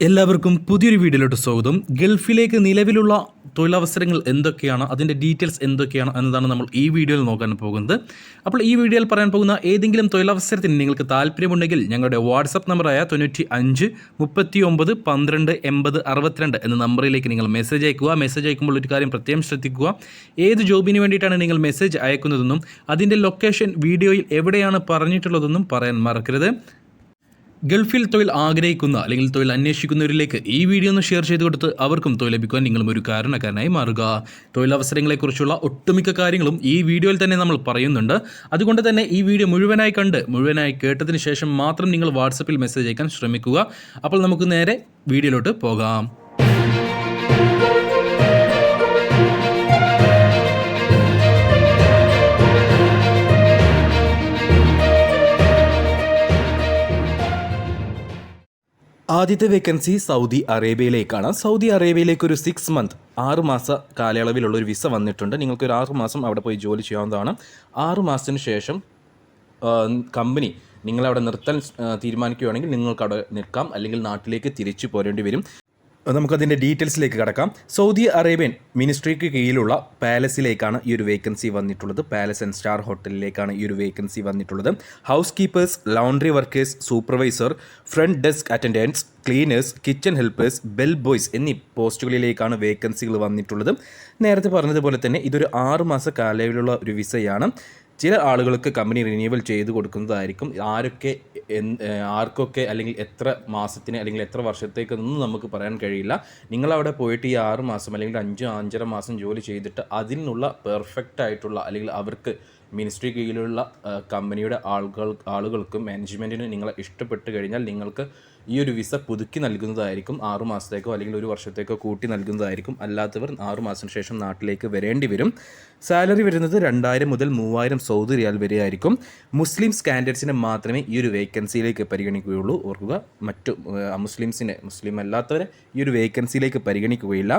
എല്ലാവർക്കും പുതിയൊരു വീഡിയോയിലോട്ട് സ്വാഗതം. ഗൾഫിലേക്ക് നിലവിലുള്ള തൊഴിലവസരങ്ങൾ എന്തൊക്കെയാണ്, അതിൻ്റെ ഡീറ്റെയിൽസ് എന്തൊക്കെയാണ് എന്നതാണ് നമ്മൾ ഈ വീഡിയോയിൽ നോക്കാൻ പോകുന്നത്. അപ്പോൾ ഈ വീഡിയോയിൽ പറയാൻ പോകുന്ന ഏതെങ്കിലും തൊഴിലവസരത്തിന് നിങ്ങൾക്ക് താല്പര്യമുണ്ടെങ്കിൽ ഞങ്ങളുടെ വാട്സപ്പ് നമ്പറായ 9539128062 എന്ന നമ്പറിലേക്ക് നിങ്ങൾ മെസ്സേജ് അയക്കുക. മെസ്സേജ് അയക്കുമ്പോൾ ഒരു കാര്യം പ്രത്യേകം ശ്രദ്ധിക്കുക, ഏത് ജോബിന് വേണ്ടിയിട്ടാണ് നിങ്ങൾ മെസ്സേജ് അയക്കുന്നതെന്നും അതിൻ്റെ ലൊക്കേഷൻ വീഡിയോയിൽ എവിടെയാണ് പറഞ്ഞിട്ടുള്ളതെന്നും പറയാൻ മറക്കരുത്. ഗൾഫിൽ തൊഴിൽ ആഗ്രഹിക്കുന്ന അല്ലെങ്കിൽ തൊഴിൽ അന്വേഷിക്കുന്നവരിലേക്ക് ഈ വീഡിയോ ഒന്ന് ഷെയർ ചെയ്ത് കൊടുത്ത് അവർക്കും തൊഴിൽ ലഭിക്കുവാൻ നിങ്ങളും ഒരു കാരണക്കാരനായി മാറുക. തൊഴിലവസരങ്ങളെക്കുറിച്ചുള്ള ഒട്ടുമിക്ക കാര്യങ്ങളും ഈ വീഡിയോയിൽ തന്നെ നമ്മൾ പറയുന്നുണ്ട്. അതുകൊണ്ട് തന്നെ ഈ വീഡിയോ മുഴുവനായി കേട്ടതിന് ശേഷം മാത്രം നിങ്ങൾ വാട്സപ്പിൽ മെസ്സേജ് അയക്കാൻ ശ്രമിക്കുക. അപ്പോൾ നമുക്ക് നേരെ വീഡിയോയിലോട്ട് പോകാം. ആദ്യത്തെ വേക്കൻസി സൗദി അറേബ്യയിലേക്കാണ്. സൗദി അറേബ്യയിലേക്ക് ഒരു 6 മന്ത് 6 മാസ കാലയളവിലുള്ളൊരു വിസ വന്നിട്ടുണ്ട്. നിങ്ങൾക്കൊരു 6 മാസം അവിടെ പോയി ജോലി ചെയ്യാവുന്നതാണ്. 6 മാസത്തിന് ശേഷം കമ്പനി നിങ്ങളവിടെ നിർത്താൻ തീരുമാനിക്കുകയാണെങ്കിൽ നിങ്ങൾക്ക് അവിടെ നിൽക്കാം, അല്ലെങ്കിൽ നാട്ടിലേക്ക് തിരിച്ചു പോരേണ്ടി വരും. നമുക്കതിൻ്റെ ഡീറ്റെയിൽസിലേക്ക് കടക്കാം. സൗദി അറേബ്യൻ മിനിസ്ട്രിക്ക് കീഴിലുള്ള പാലസിലേക്കാണ് ഈ ഒരു വേക്കൻസി വന്നിട്ടുള്ളത്. പാലസ് ആൻഡ് സ്റ്റാർ ഹോട്ടലിലേക്കാണ് ഈ ഒരു വേക്കൻസി വന്നിട്ടുള്ളത്. Housekeepers, laundry workers, supervisor, front desk attendants, cleaners, kitchen helpers, bell boys എന്നീ പോസ്റ്റുകളിലേക്കാണ് വേക്കൻസികൾ വന്നിട്ടുള്ളത്. നേരത്തെ പറഞ്ഞതുപോലെ തന്നെ ഇതൊരു 6 മാസ കാലയളവിലുള്ള ഒരു വിസയാണ്. ചില ആളുകൾക്ക് കമ്പനി റിന്യൂവൽ ചെയ്ത് കൊടുക്കുന്നതായിരിക്കും. ആർക്കൊക്കെ അല്ലെങ്കിൽ എത്ര മാസത്തിന് അല്ലെങ്കിൽ എത്ര വർഷത്തേക്കൊന്നും നമുക്ക് പറയാൻ കഴിയില്ല. നിങ്ങളവിടെ പോയിട്ട് ഈ 6 മാസം അല്ലെങ്കിൽ 5-5.5 മാസം ജോലി ചെയ്തിട്ട് അതിനുള്ള പെർഫെക്റ്റ് ആയിട്ടുള്ള അല്ലെങ്കിൽ അവർക്ക് മിനിസ്ട്രി കീഴിലുള്ള കമ്പനിയുടെ ആളുകൾക്കും മാനേജ്മെൻറ്റിനും നിങ്ങളെ ഇഷ്ടപ്പെട്ട് കഴിഞ്ഞാൽ നിങ്ങൾക്ക് ഈ ഒരു വിസ പുതുക്കി നൽകുന്നതായിരിക്കും. 6 മാസത്തേക്കോ അല്ലെങ്കിൽ 1 വർഷത്തേക്കോ കൂട്ടി നൽകുന്നതായിരിക്കും. അല്ലാത്തവർ 6 മാസത്തിന് ശേഷം നാട്ടിലേക്ക് വരേണ്ടി വരും. സാലറി വരുന്നത് 2000 മുതൽ 3000 സൗദി റിയാൽ വരെ ആയിരിക്കും. മുസ്ലിം സ്റ്റാൻഡേർഡ്സിനെ മാത്രമേ ഈ ഒരു വേക്കൻസിയിലേക്ക് പരിഗണിക്കുകയുള്ളൂ. ഓർക്കുക, മുസ്ലിം അല്ലാത്തവരെ ഈ ഒരു വേക്കൻസിയിലേക്ക് പരിഗണിക്കുകയില്ല.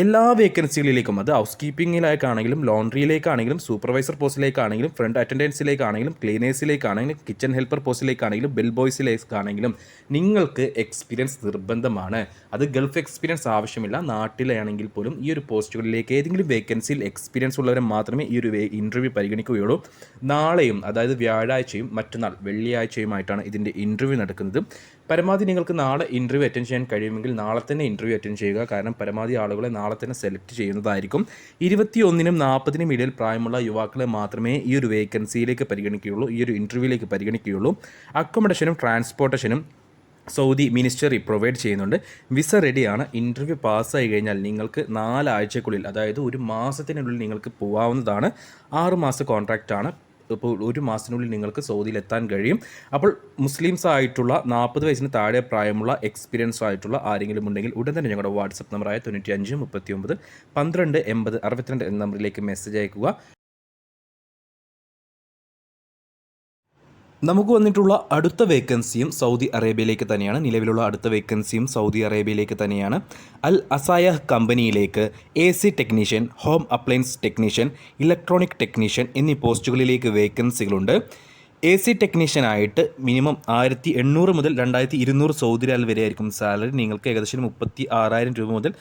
എല്ലാ വേക്കൻസികളിലേക്കും, അത് ഹൗസ് കീപ്പിങ്ങിലേക്കാണെങ്കിലും ലോണ്ടറിയിലേക്കാണെങ്കിലും സൂപ്പർവൈസർ പോസ്റ്റിലേക്കാണെങ്കിലും ഫ്രണ്ട് അറ്റൻഡൻസിലേക്കാണെങ്കിലും ക്ലീനേഴ്സിലേക്കാണെങ്കിലും കിച്ചൺ ഹെൽപ്പർ പോസ്റ്റിലേക്കാണെങ്കിലും ബെൽ ബോയ്സിലേക്കാണെങ്കിലും നിങ്ങൾക്ക് എക്സ്പീരിയൻസ് നിർബന്ധമാണ്. അത് ഗൾഫ് എക്സ്പീരിയൻസ് ആവശ്യമില്ല. നാട്ടിലാണെങ്കിൽ പോലും ഈ ഒരു പോസ്റ്റുകളിലേക്ക് ഏതെങ്കിലും വേക്കൻസിയിൽ എക്സ്പീരിയൻസ് ഉള്ളവരെ മാത്രമേ ഈ ഒരു ഇൻ്റർവ്യൂ പരിഗണിക്കുകയുള്ളൂ. നാളെയും, അതായത് വ്യാഴാഴ്ചയും മറ്റന്നാൾ വെള്ളിയാഴ്ചയുമായിട്ടാണ് ഇതിൻ്റെ ഇൻ്റർവ്യൂ നടക്കുന്നത്. പരമാവധി നിങ്ങൾക്ക് നാളെ ഇൻ്റർവ്യൂ അറ്റൻഡ് ചെയ്യാൻ കഴിയുമെങ്കിൽ നാളെ തന്നെ ഇൻ്റർവ്യൂ അറ്റൻഡ് ചെയ്യുക. കാരണം പരമാവധി ആളുകളെ നാളെ തന്നെ സെലക്ട് ചെയ്യുന്നതായിരിക്കും. 21-നും 40-നും ഇടയിൽ പ്രായമുള്ള യുവാക്കളെ മാത്രമേ ഈ ഒരു വേക്കൻസിയിലേക്ക് പരിഗണിക്കുകയുള്ളൂ, ഈ ഒരു ഇൻ്റർവ്യൂവിലേക്ക് പരിഗണിക്കുകയുള്ളൂ. അക്കോമഡേഷനും ട്രാൻസ്പോർട്ടേഷനും സൗദി മിനിസ്റ്ററി പ്രൊവൈഡ് ചെയ്യുന്നുണ്ട്. വിസ റെഡിയാണ്. ഇൻ്റർവ്യൂ പാസ്സായി കഴിഞ്ഞാൽ നിങ്ങൾക്ക് 4 ആഴ്ചക്കുള്ളിൽ, അതായത് 1 മാസത്തിനുള്ളിൽ നിങ്ങൾക്ക് പോകാവുന്നതാണ്. 6 മാസ കോൺട്രാക്റ്റാണ്. ഇപ്പോൾ 1 മാസത്തിനുള്ളിൽ നിങ്ങൾക്ക് സൗദിയിൽ എത്താൻ കഴിയും. അപ്പോൾ മുസ്ലിംസ് ആയിട്ടുള്ള 40 വയസ്സിന് താഴെ പ്രായമുള്ള എക്സ്പീരിയൻസ് ആയിട്ടുള്ള ആരെങ്കിലും ഉണ്ടെങ്കിൽ ഉടൻ തന്നെ ഞങ്ങളുടെ വാട്സപ്പ് നമ്പറായ 9539128062 എന്ന നമ്പറിലേക്ക് മെസ്സേജ് അയക്കുക. നമുക്ക് വന്നിട്ടുള്ള അടുത്ത വേക്കൻസിയും സൗദി അറേബ്യയിലേക്ക് തന്നെയാണ്. നിലവിലുള്ള അടുത്ത വേക്കൻസിയും സൗദി അറേബ്യയിലേക്ക് തന്നെയാണ്. അൽ അസായഹ് കമ്പനിയിലേക്ക് AC technician, home appliance technician, electronic technician എന്നീ പോസ്റ്റുകളിലേക്ക് വേക്കൻസികളുണ്ട്. AC ടെക്നീഷ്യനായിട്ട് മിനിമം 1800 മുതൽ 2200 സൗദി റിയാൽ വരെ ആയിരിക്കും സാലറി. നിങ്ങൾക്ക് ഏകദേശം 36,000 രൂപ മുതൽ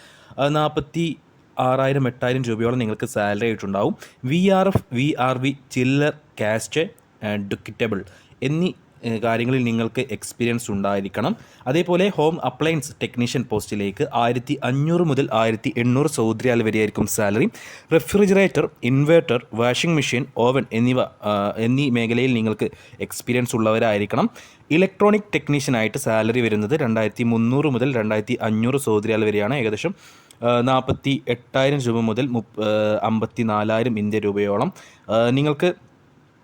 46,000-8,000 രൂപയോളം നിങ്ങൾക്ക് സാലറി ആയിട്ടുണ്ടാവും. VRF, VRV, ചില്ലർ, കാസ്റ്റ്, ഡുക്കിറ്റബിൾ എന്നീ കാര്യങ്ങളിൽ നിങ്ങൾക്ക് എക്സ്പീരിയൻസ് ഉണ്ടായിരിക്കണം. അതേപോലെ ഹോം അപ്ലയൻസ് ടെക്നീഷ്യൻ പോസ്റ്റിലേക്ക് 1500 മുതൽ 1800 സൗദി റിയാൽ വരെയായിരിക്കും salary. Refrigerator, inverter, washing machine, oven എന്നീ മേഖലയിൽ നിങ്ങൾക്ക് എക്സ്പീരിയൻസ് ഉള്ളവരായിരിക്കണം. ഇലക്ട്രോണിക് ടെക്നീഷ്യനായിട്ട് സാലറി വരുന്നത് 2300 മുതൽ 2500 സൗദി റിയാൽ വരെയാണ്. ഏകദേശം 48,000 രൂപ മുതൽ 54,000 ഇന്ത്യൻ രൂപയോളം. നിങ്ങൾക്ക്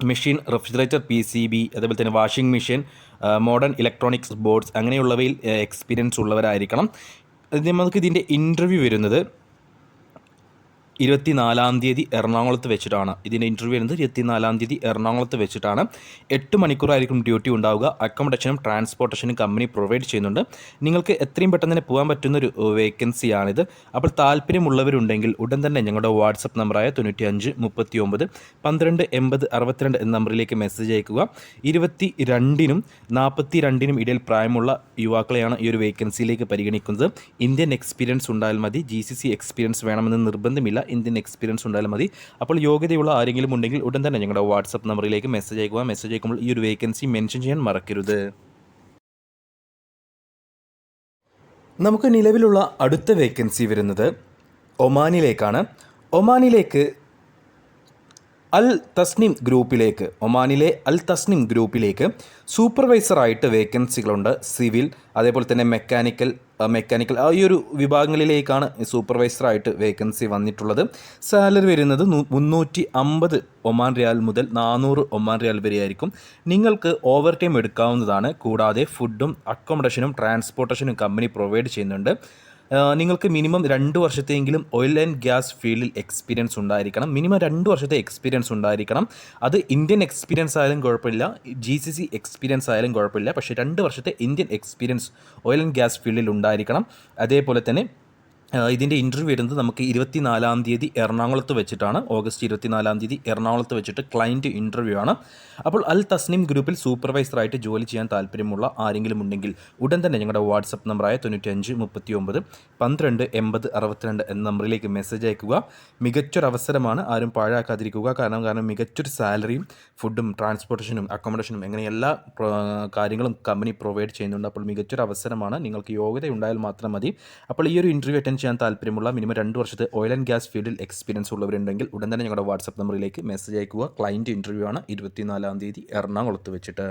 മെഷീൻ, റെഫ്രിജറേറ്റർ, PCB, അതേപോലെ തന്നെ washing machine, modern electronics boards അങ്ങനെയുള്ളവയിൽ എക്സ്പീരിയൻസ് ഉള്ളവരായിരിക്കണം. നമുക്ക് ഇതിൻ്റെ ഇൻ്റർവ്യൂ വരുന്നത് 24-ാം തീയതി എറണാകുളത്ത് വെച്ചിട്ടാണ്. ഇതിൻ്റെ ഇൻ്റർവ്യൂ വരുന്നത് 24-ാം തീയതി എറണാകുളത്ത് വെച്ചിട്ടാണ്. 8 മണിക്കൂറായിരിക്കും ഡ്യൂട്ടി ഉണ്ടാവുക. അക്കോമഡേഷനും ട്രാൻസ്പോർട്ടേഷനും കമ്പനി പ്രൊവൈഡ് ചെയ്യുന്നുണ്ട്. നിങ്ങൾക്ക് എത്രയും പെട്ടെന്ന് തന്നെ പോകാൻ പറ്റുന്നൊരു വേക്കൻസിയാണിത്. അപ്പോൾ താല്പര്യമുള്ളവരുണ്ടെങ്കിൽ ഉടൻ തന്നെ ഞങ്ങളുടെ വാട്സപ്പ് നമ്പറായ 95 39 12 80 62 എന്ന നമ്പറിലേക്ക് മെസ്സേജ് അയക്കുക. 22-നും 42-നും ഇടയിൽ പ്രായമുള്ള യുവാക്കളെയാണ് ഈ ഒരു വേക്കൻസിയിലേക്ക് പരിഗണിക്കുന്നത്. ഇന്ത്യൻ എക്സ്പീരിയൻസ് ഉണ്ടായാൽ മതി. GCC എക്സ്പീരിയൻസ് വേണമെന്ന് നിർബന്ധമില്ല. ഇന്ത്യൻ എക്സ്പീരിയൻസ് ഉണ്ടായാലും മതി. അപ്പോൾ യോഗ്യതയുള്ള ആരെങ്കിലും ഉണ്ടെങ്കിൽ ഉടൻ തന്നെ ഞങ്ങളുടെ വാട്സപ്പ് നമ്പറിലേക്ക് മെസ്സേജ് അയക്കുക. മെസ്സേജ് അയക്കുമ്പോൾ ഈ ഒരു വേക്കൻസി മെൻഷൻ ചെയ്യാൻ മറക്കരുത്. നമുക്ക് നിലവിലുള്ള അടുത്ത വേക്കൻസി വരുന്നത് ഒമാനിലേക്കാണ്. ഒമാനിലെ അൽ തസ്നിം ഗ്രൂപ്പിലേക്ക് സൂപ്പർവൈസറായിട്ട് വേക്കൻസികളുണ്ട്. സിവിൽ, അതേപോലെ തന്നെ മെക്കാനിക്കൽ ഈ ഒരു വിഭാഗങ്ങളിലേക്കാണ് സൂപ്പർവൈസറായിട്ട് വേക്കൻസി വന്നിട്ടുള്ളത്. സാലറി വരുന്നത് 350 ഒമാൻ റിയാൽ മുതൽ 400 ഒമാൻ റിയാൽ വരെയായിരിക്കും. നിങ്ങൾക്ക് ഓവർ ടൈം എടുക്കാവുന്നതാണ്. കൂടാതെ ഫുഡും അക്കോമഡേഷനും ട്രാൻസ്പോർട്ടേഷനും കമ്പനി പ്രൊവൈഡ് ചെയ്യുന്നുണ്ട്. നിങ്ങൾക്ക് മിനിമം 2 വർഷത്തെയെങ്കിലും ഓയിൽ ആൻഡ് ഗ്യാസ് ഫീൽഡിൽ എക്സ്പീരിയൻസ് ഉണ്ടായിരിക്കണം. മിനിമം 2 വർഷത്തെ എക്സ്പീരിയൻസ് ഉണ്ടായിരിക്കണം. അത് ഇന്ത്യൻ എക്സ്പീരിയൻസ് ആയാലും കുഴപ്പമില്ല, GCC എക്സ്പീരിയൻസ് ആയാലും കുഴപ്പമില്ല. പക്ഷേ 2 വർഷത്തെ Indian experience oil and gas ഫീൽഡിൽ ഉണ്ടായിരിക്കണം. അതേപോലെ തന്നെ ഇതിൻ്റെ ഇൻ്റർവ്യൂ വരുന്നത് നമുക്ക് 24-ാം തീയതി എറണാകുളത്ത് വെച്ചിട്ടാണ്. ഓഗസ്റ്റ് 24-ാം തീയതി എറണാകുളത്ത് വെച്ചിട്ട് ക്ലയൻറ്റ് ഇൻ്റർവ്യൂ ആണ്. അപ്പോൾ അൽ തസ്നിം ഗ്രൂപ്പിൽ സൂപ്പർവൈസറായിട്ട് ജോലി ചെയ്യാൻ താല്പര്യമുള്ള ആരെങ്കിലും ഉണ്ടെങ്കിൽ ഉടൻ തന്നെ ഞങ്ങളുടെ വാട്സപ്പ് നമ്പറായ 95 39 12 80 62 എന്ന നമ്പറിലേക്ക് മെസ്സേജ് അയക്കുക. മികച്ചൊരവസരമാണ്, ആരും പാഴാക്കാതിരിക്കുക. കാരണം മികച്ചൊരു സാലറിയും ഫുഡും ട്രാൻസ്പോർട്ടേഷനും അക്കോമഡേഷനും എങ്ങനെ എല്ലാ കാര്യങ്ങളും കമ്പനി പ്രൊവൈഡ് ചെയ്യുന്നുണ്ട്. അപ്പോൾ മികച്ചൊരു അവസരമാണ്. നിങ്ങൾക്ക് യോഗ്യത ഉണ്ടായാൽ മാത്രം മതി. അപ്പോൾ ഈ ഒരു ഇൻ്റർവ്യൂ അറ്റൻഡ് ചെയ്യാൻ താല്പര്യമുള്ള മിനിമം 2 വർഷത്തെ ഓയിൽ ആൻഡ് ഗ്യാസ് ഫീൽഡിൽ എക്സ്പീരിയൻസ് ഉള്ളവരുണ്ടെങ്കിൽ ഉടൻ തന്നെ ഞങ്ങളുടെ വാട്സപ്പ് നമ്പറിലേക്ക് മെസ്സേജ് അയക്കുക. ക്ലയൻറ്റ് ഇൻ്റർവ്യൂ ആണ് 24-ാം തീയതി എറണാകുളത്ത് വെച്ചിട്ട്.